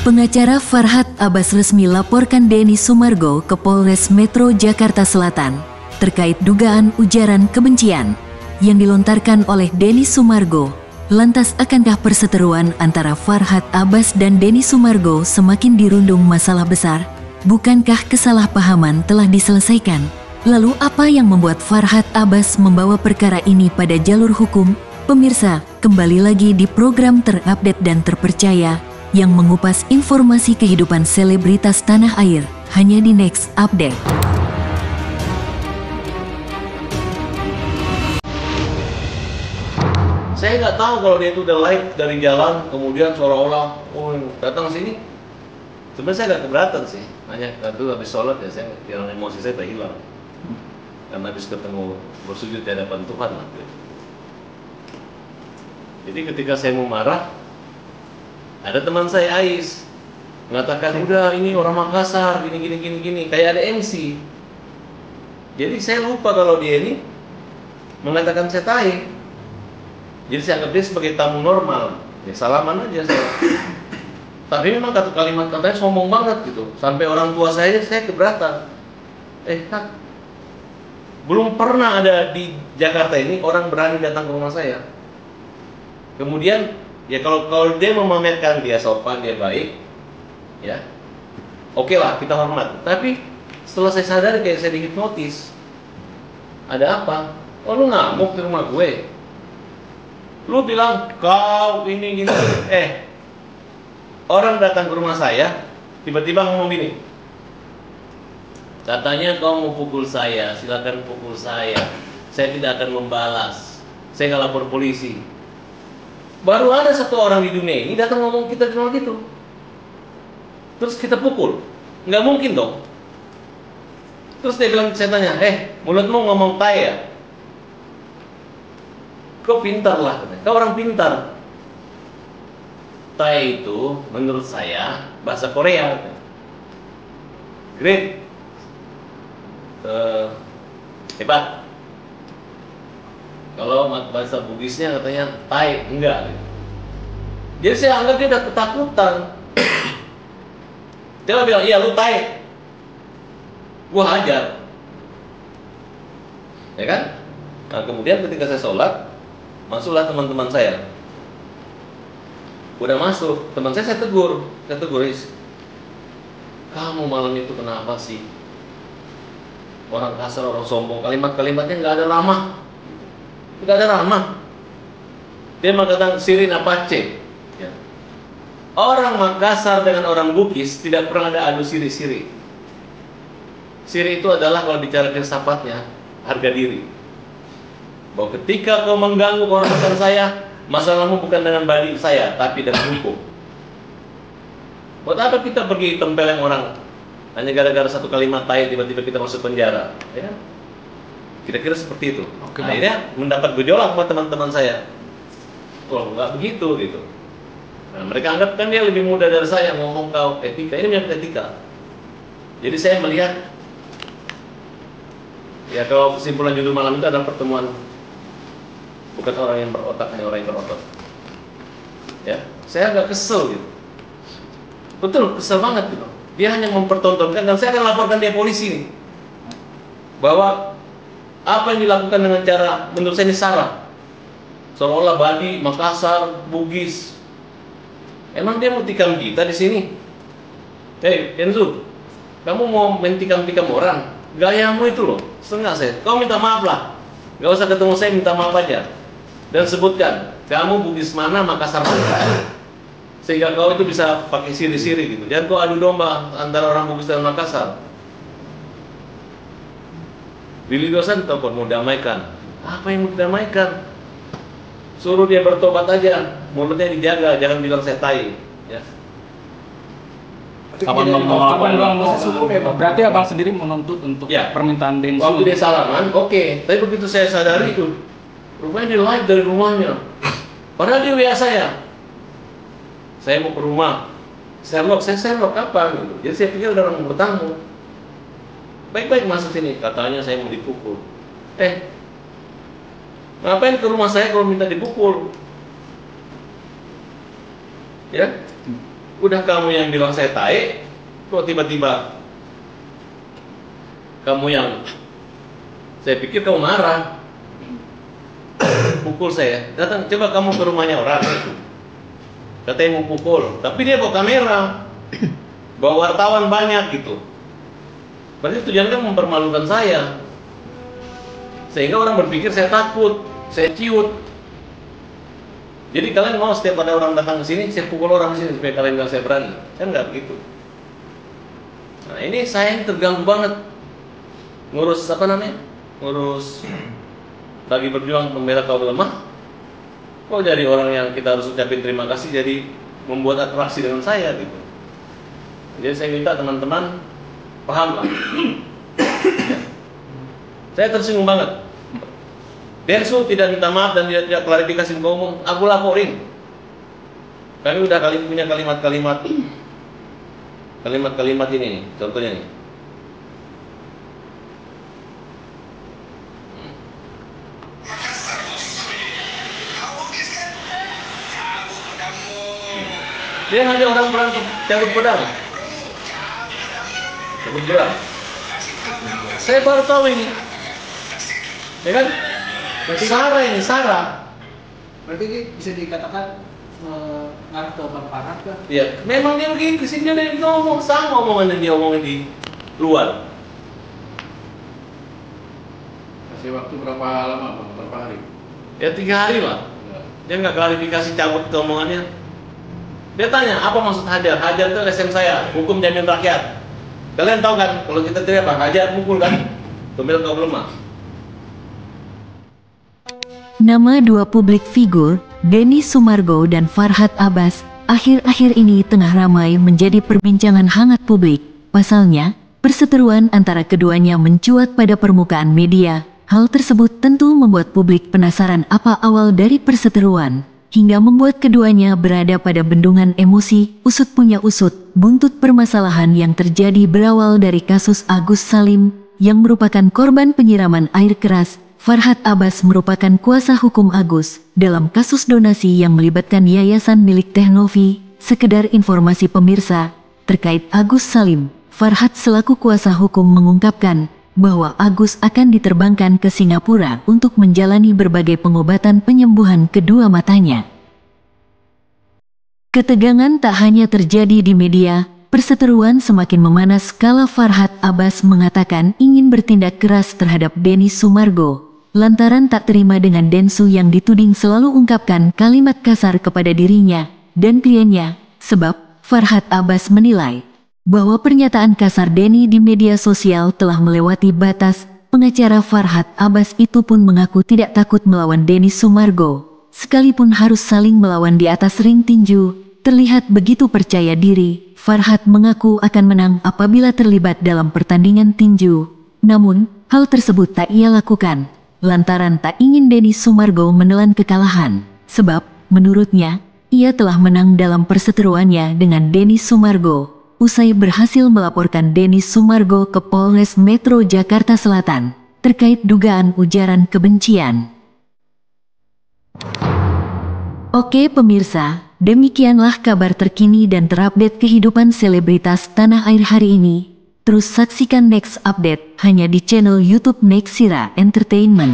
Pengacara Farhad Abbas resmi laporkan Denny Sumargo ke Polres Metro Jakarta Selatan terkait dugaan ujaran kebencian yang dilontarkan oleh Denny Sumargo. Lantas akankah perseteruan antara Farhad Abbas dan Denny Sumargo semakin dirundung masalah besar? Bukankah kesalahpahaman telah diselesaikan? Lalu apa yang membuat Farhad Abbas membawa perkara ini pada jalur hukum? Pemirsa, kembali lagi di program terupdate dan terpercaya yang mengupas informasi kehidupan selebritas tanah air, hanya di Next Update. Saya nggak tahu kalau dia itu udah live dari jalan, kemudian seolah-olah datang sini. Sebenarnya saya nggak keberatan sih, hanya itu habis sholat ya, saya yang emosi saya tak hilang. Karena habis ketemu bersujud di hadapan Tuhan lah. Jadi ketika saya mau marah, ada teman saya Ais mengatakan, udah ini orang Makassar, gini, kayak ada MC. Jadi saya lupa kalau dia ini mengatakan saya tai. Jadi saya anggap dia sebagai tamu normal, ya salaman aja saya. Tapi memang kalimat katanya sombong banget gitu, sampai orang tua saya keberatan. Kak, belum pernah ada di Jakarta ini orang berani datang ke rumah saya. Kemudian ya kalau dia memamerkan dia sopan, dia baik, ya oke lah, kita hormat. Tapi setelah saya sadar kayak saya dihipnotis. Ada apa? Oh, lu ngamuk di rumah gue. Lu bilang kau ini gini. Orang datang ke rumah saya, tiba-tiba ngomong gini. Katanya kau mau pukul saya, silakan pukul saya. Saya tidak akan membalas. Saya nggak lapor polisi. Baru ada satu orang di dunia ini datang ngomong kita cuma gitu. Terus kita pukul. Nggak mungkin dong. Terus dia bilang, saya tanya, mulutmu ngomong tai ya? Kau pintar lah, kau orang pintar. Tai itu menurut saya bahasa Korea. Great. Hebat. Kalau bahasa Bugisnya katanya tai, enggak. Jadi saya anggap dia udah ketakutan. Dia bilang, iya lu tai, gua hajar. Ya kan? Nah kemudian ketika saya sholat, masuklah teman-teman saya. Udah masuk, teman saya tegur, kamu malam itu kenapa sih? Orang kasar, orang sombong, kalimat-kalimatnya nggak ada ramah. Tidak ada ramah. Dia mengatakan sirin apache. Ya. Orang Makassar dengan orang Bugis tidak pernah ada adu siri-siri. Siri itu adalah kalau bicara filsafatnya harga diri. Bahwa ketika kau mengganggu kehormatan saya, masalahmu bukan dengan balik saya, tapi dengan hukum. Buat apa kita pergi tempeleng orang hanya gara-gara satu kalimat tai tiba-tiba kita masuk penjara? Ya? Kira-kira seperti itu. Oke, akhirnya mendapat gejolak sama teman-teman saya. Oh, nggak begitu gitu. Nah, mereka anggap kan dia lebih muda dari saya, ngomong kau etika. Ini menyangkut etika. Jadi saya melihat, ya kalau kesimpulan judul malam itu adalah pertemuan bukan orang yang berotak, hanya orang yang berotot. Ya, saya agak kesel gitu. Betul, kesel banget gitu. Dia hanya mempertontonkan, dan saya akan laporkan dia polisi nih, bahwa apa yang dilakukan dengan cara menurut saya ini salah. Seolah-olah Bali, Makassar, Bugis. Emang dia mau tikam kita di sini? Kenzo, kamu mau mentikam-tikam orang? Gayamu itu loh, setengah saya. Kau minta maaf lah. Gak usah ketemu saya, minta maaf aja. Dan sebutkan, kamu Bugis mana, Makassar mana. Sehingga kau itu bisa pakai siri-siri gitu. Jangan kau adu domba antara orang Bugis dan Makassar. Billy Dosan telepon mau damaikan. Apa yang mau didamaikan? Suruh dia bertobat aja, mulutnya dijaga, jangan bilang saya tai. Ya. Berarti abang sendiri menuntut untuk permintaan Densu. Waktu dia salaman, oke. Tapi begitu saya sadari itu, rupanya dia live dari rumahnya. Padahal dia WA saya. Saya mau ke rumah. Sherlock apa gitu. Jadi saya pikir ada orang bertamu. Baik-baik masuk sini, katanya saya mau dipukul. Ngapain ke rumah saya kalau minta dipukul? Ya, Udah kamu yang bilang saya tae, kok tiba-tiba kamu yang saya pikir kamu marah, pukul saya. Datang, coba kamu ke rumahnya orang, katanya mau pukul, tapi dia bawa kamera, bawa wartawan banyak gitu. Berarti tujuan kan mempermalukan saya, sehingga orang berpikir saya takut, saya ciut. Jadi kalian mau setiap ada orang datang ke sini, saya pukul orang di sini supaya kalian bilang saya berani? Kan nggak begitu. Nah ini saya terganggu banget. Ngurus apa namanya? Ngurus lagi berjuang membela kaum lemah. Kok jadi orang yang kita harus ucapin terima kasih jadi membuat atraksi dengan saya gitu. Jadi saya minta teman-teman paham lah. Ya. Saya tersinggung banget. Densu tidak minta maaf dan tidak klarifikasi ke umum, aku laporin. Kami udah punya kalimat-kalimat ini nih, contohnya nih. Dia hanya orang berantem, cabut pedang. Cabut pedang. Saya baru tahu ini. Ya kan? Berarti Sarah ini, Sarah. Berarti bisa dikatakan ngarah ke Bang Farhat kan? Iya, memang dia begini, kesini dia ngomong sama omongan yang dia omongin di luar. Kasih waktu berapa lama Bang? Berapa hari? Ya 3 hari lah. Dia nggak klarifikasi, cabut ke omongannya. Dia tanya, apa maksud hajar? Hajar itu LSM saya, hukum jamin rakyat. Kalian tahu kan, kalau kita teriak apa? Hajar, pukul kan? Pembela kaum lemah. Nama dua publik figur, Denny Sumargo dan Farhat Abbas, akhir-akhir ini tengah ramai menjadi perbincangan hangat publik. Pasalnya, perseteruan antara keduanya mencuat pada permukaan media. Hal tersebut tentu membuat publik penasaran apa awal dari perseteruan, hingga membuat keduanya berada pada bendungan emosi. Usut punya usut, buntut permasalahan yang terjadi berawal dari kasus Agus Salim, yang merupakan korban penyiraman air keras. Farhat Abbas merupakan kuasa hukum Agus dalam kasus donasi yang melibatkan yayasan milik Teknovi. Sekedar informasi pemirsa, terkait Agus Salim, Farhat selaku kuasa hukum mengungkapkan bahwa Agus akan diterbangkan ke Singapura untuk menjalani berbagai pengobatan penyembuhan kedua matanya. Ketegangan tak hanya terjadi di media, perseteruan semakin memanas kala Farhat Abbas mengatakan ingin bertindak keras terhadap Denny Sumargo, lantaran tak terima dengan Densu yang dituding selalu ungkapkan kalimat kasar kepada dirinya dan kliennya, sebab Farhat Abbas menilai bahwa pernyataan kasar Denny di media sosial telah melewati batas. Pengacara Farhat Abbas itu pun mengaku tidak takut melawan Denny Sumargo, sekalipun harus saling melawan di atas ring tinju. Terlihat begitu percaya diri, Farhat mengaku akan menang apabila terlibat dalam pertandingan tinju. Namun, hal tersebut tak ia lakukan lantaran tak ingin Denny Sumargo menelan kekalahan, sebab, menurutnya, ia telah menang dalam perseteruannya dengan Denny Sumargo, usai berhasil melaporkan Denny Sumargo ke Polres Metro Jakarta Selatan, terkait dugaan ujaran kebencian. Oke pemirsa, demikianlah kabar terkini dan terupdate kehidupan selebritas tanah air hari ini. Terus saksikan next update hanya di channel YouTube Nexira Entertainment.